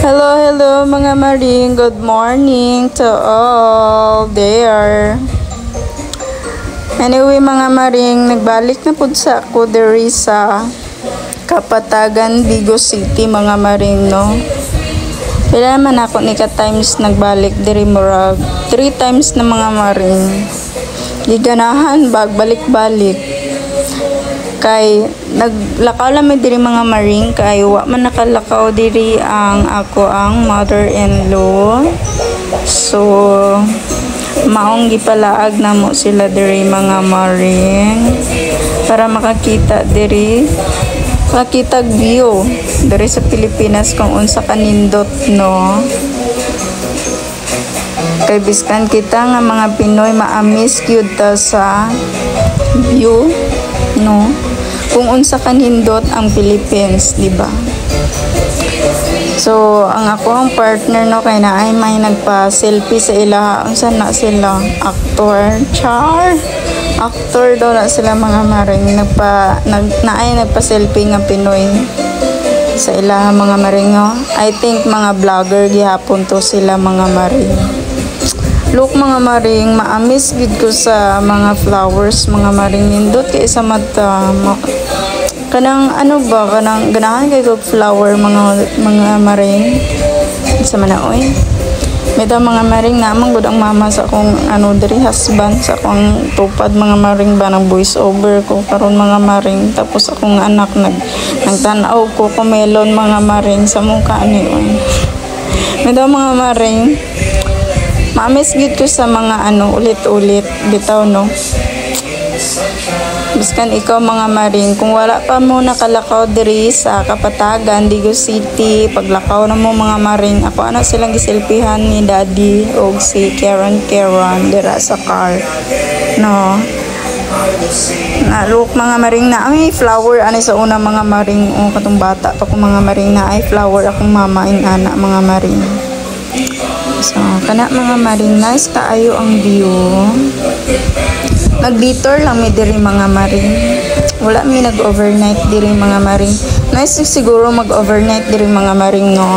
Hello, hello mga maring. Good morning to all there. Anyway mga maring, nagbalik na pud sa ako diri sa Kapatagan, Vigo City mga maring no. Pila man ako ni ka times nagbalik diri murag 3 times na mga maring. Giganahan balik-balik. Kay naglakaw lang mi diri mga maring kay wa man nakalakaw diri ang mother-in-law. So maong gipalaag namo sila diri mga maring para makakita diri makitag view diri sa Pilipinas kung unsa kanindot no. Kay biskan kita nga mga Pinoy maamis gyud ta sa view no kung unsa kanindot ang Philippines, di ba? So ang ako ang partner no kay naay may nagpa-selfie sa ila. Unsa na sila? Actor daw na sila mga maring naay nagpa-selfie nga Pinoy sa ila mga maring no? I think mga vlogger gihapon to sila mga maring. Look mga maring, maamis gid ko sa mga flowers mga maring nindot kay sa mata kanang ano ba kanang ganahan kay ko flower mga maring sa manaoy. Meta mga maring namang gud ang mama sa akong diri husband sa akong tupad mga maring ba ng voice over ko karon mga maring tapos akong anak nagtanaw ko melon mga maring sa mukha ni oy. Meta mga maring maamis gid ko sa mga ulit-ulit bitaw no. Biskan ikaw mga maring kung wala pa mo nakalakaw diri sa Kapatagan, Vigo City, paglakaw na mo mga maring ako silang giselfihan ni Daddy og si Karen dira sa car no. Look mga maring na ay flower sa una mga maring katong bata pa ko mga maring na ay flower akong mama ing anak mga maring. So, kana mga maring nice kaayo ang view. Nag-detour lang mi diri mga maring. Wala mi nag-overnight diri mga maring. Nice siguro mag-overnight diri mga maring no.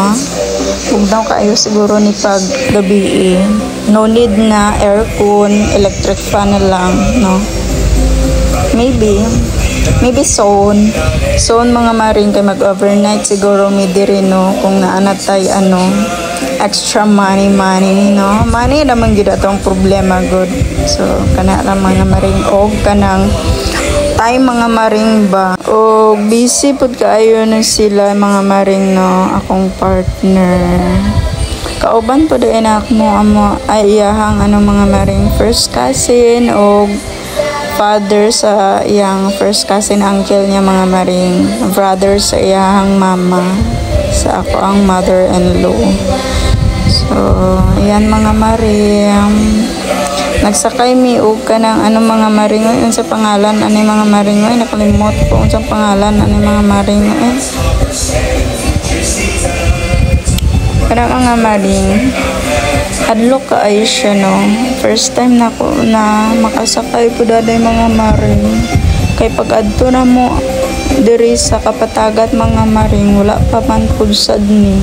Bugdaw kaayo siguro ni pag gabi No need na aircon, electric fan na lang no. Maybe zone mga maring kay mag-overnight siguro mi diri no kung naanatay extra money no. Money naman gid atong problema good. So kana lang mga maring og kanang time mga maring ba og busy pud kaayo na sila mga maring no akong partner. Kauban pud anak mo ay iyahang mga maring first cousin og father sa iyang first cousin uncle niya mga maring brother sa iyang mama sa ako ang mother-in-law. So ayan mga maring nagsakay mi og kanang mga maring unsa pangalan mga maring nakalimot ko unsa pangalan mga maring kanang mga maring adlok kaayo siya no. First time na ko na makasakay po daday mga maring. Kay pag adto na mo diri sa Kapatagan mga maring wala pa man pud sad ni.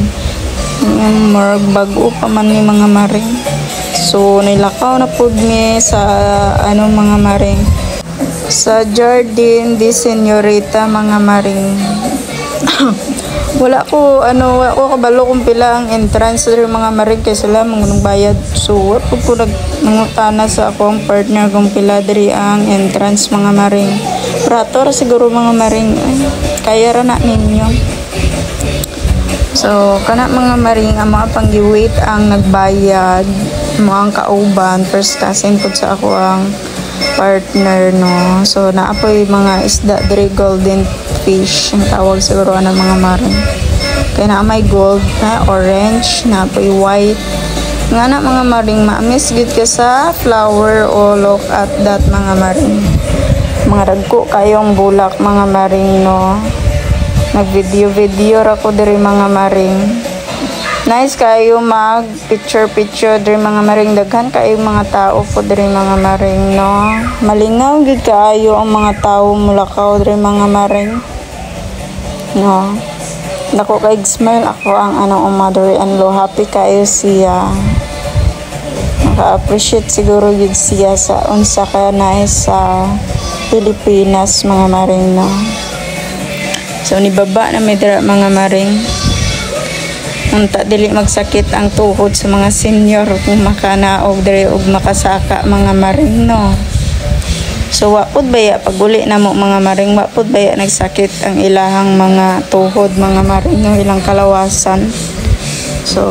Marag bago pa man ni mga maring. So nilakaw na pud mi sa mga maring. Sa Jardin de Señorita mga maring. wala ko kabalo kung pila ang entrance diri mga maring kay sila mangunong bayad. So wa pud ko nangutana sa akong partner kung pila diri ang entrance mga maring. Prato ra siguro mga maring kaya ra na ninyo. So kana mga maring ang mga panggi-wait ang nagbayad mga kauban first cousin pud sa ako ang partner no. So naapoy mga isda diri golden fish ang tawag siguro mga maring. Kaya na may gold na orange na apoy white nga na mga maring maamis gid ka sa flower o look at that mga maring. Mga dagko kayong bulak mga maring no. Nag-video ra ko diri mga maring. Nice kayo mag picture diri mga maring daghan kayo mga tao po diri mga maring no. Malingaw gid kaayo ang mga tao mulakaw diri mga maring no. Dako kay smile ako ang mother-in-law. Happy kayo siya. Naka-appreciate siguro yun siya sa unsa ka na sa Pilipinas mga maring no. So nibaba na may dira mga maring. Unta dili magsakit ang tuhod sa mga senior kung makanaog diri og makasaka mga maring no. So wapod baya pag uli na mo mga maring, wapod baya nagsakit ang ilahang mga tuhod mga maring no, ilang kalawasan. So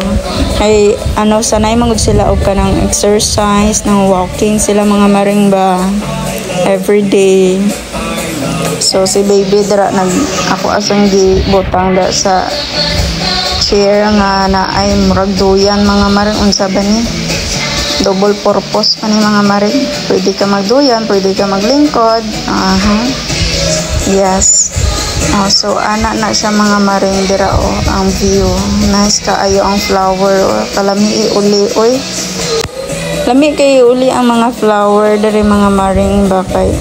ay sanay magud sila og kanang exercise, nang walking sila mga maring ba everyday. So si baby dara ako asang gibutang da sa chair nga na ay murag duyan mga maring, unsa ba ni? Double purpose pa ni mga maring. Pwede ka magduyan, pwede ka maglingkod. Yes. So ana na siya mga maring dira ang view. Nice kaayo ang flower. Kalami uli oy. Lami kay uli ang mga flower diri mga maring bakay.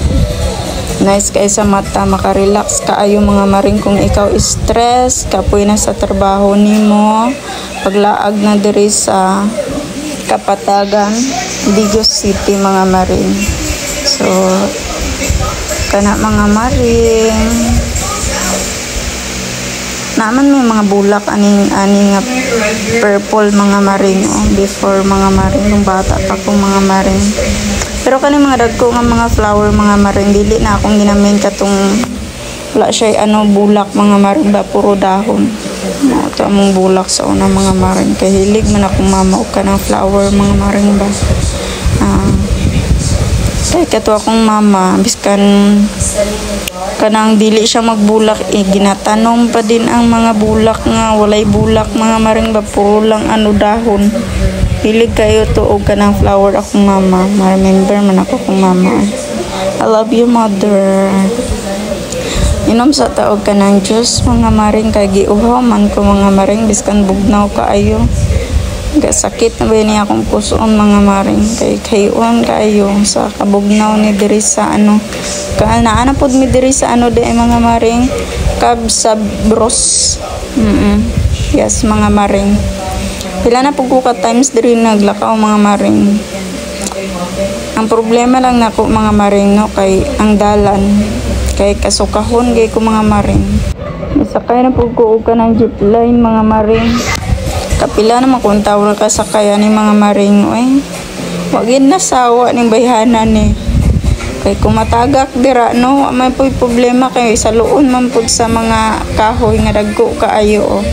Nice kay sa mata, maka-relax kaayo mga maring kung ikaw stress, kapoy na sa trabaho nimo, paglaag na diri sa Kapatagan, Digos City mga maring. So kana mga maring naman may mga bulak ani nga purple mga maring before mga maring nung bata pa ko mga maring. Pero kani mga dagko nga mga flower mga maring dili na akong ginamin katong wala siya bulak mga maring ba puro dahon. Ito among bulak sa una mga maring. Kay hilig man akong mama og kanang flower mga maring ba. Kay kato akong mama biskan kanang dili siya magbulak ginatanom pa din ang mga bulak nga walay bulak mga maring ba puro lang dahon. Hilig kayo to og kanang flower akong mama. Ma-remember man ako kung mama. I love you mother. Inom sa taog kanang juice mga maring kay giuhaw man ko mga maring biskan bugnaw kaayo. Sakit na ba niya akong pusoon mga maring kay kayon kaayo sa kabugnaw ni diri sa kaanaan pod mi diri sa di mga maring Cabsabros. Yes mga maring. Pila na pug ko ka times diri naglakaw mga maring. Ang problema lang nako mga maring no kay ang dalan kay kasukahon gay ko mga maring. Sakay na pug ko og kanang jeep line mga maring. Kapila na kung tawag ka sakay ni mga maring oy. Wagin na sawa ning bayhanan ni. Kay kumatagak dira no, may problema kay sa luon man pud sa mga kahoy nga dagko kaayo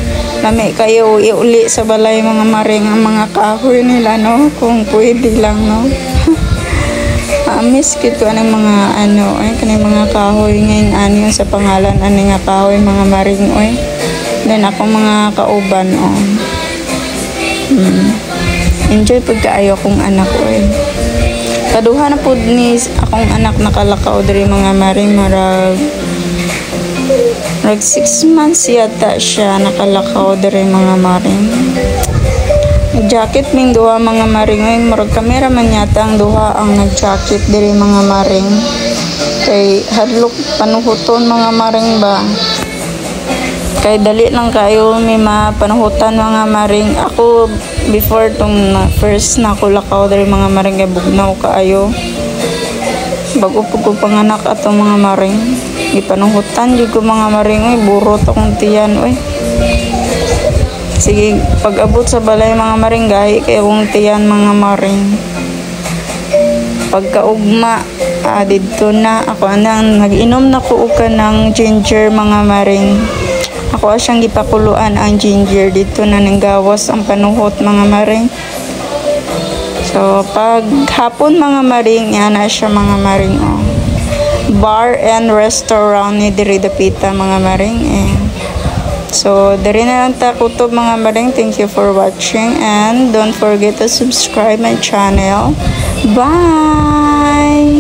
Lami kayo iuli sa balay mga maring ang mga kahoy nila no, kung pwede lang no. Miss kit ko anong mga kanang mga kahoy ngayon sa pangalan ani nga kahoy mga maring oy. Then ako mga kauban enjoy pud kaayo akong anak oy. Kaduha na pud ni akong anak nakalakaw diri mga maring marag 6 months yata siya nakalakaw diri mga maring. Jacket ming duha mga maring oy, murag kamera man yata ang duha ang nag-jacket diri mga maring. Kay hadlok panuhuton mga maring ba. Kay dali lang kayo may mapanuhutan mga maring. Ako before tong first na ko lakaw diri mga maring kay bugnaw kaayo. Bago po ko panganak atong mga maring. Ipanuhutan jud ko mga maring oy, burot akong tiyan oy. Sige, pag abot sa balay mga maring gahi kay akong tiyan mga maring. Pagkaugma didto na ako nang nag-inom na ko og kanang ginger mga maring. Ako siyang gipakuluan ang ginger dito na nanggawas ang panuhot mga maring. So pag hapon mga maring na siya mga maring bar and restaurant ni diri dapita mga maring So, dari na lang ta kutob mga maring. Thank you for watching and don't forget to subscribe my channel. Bye!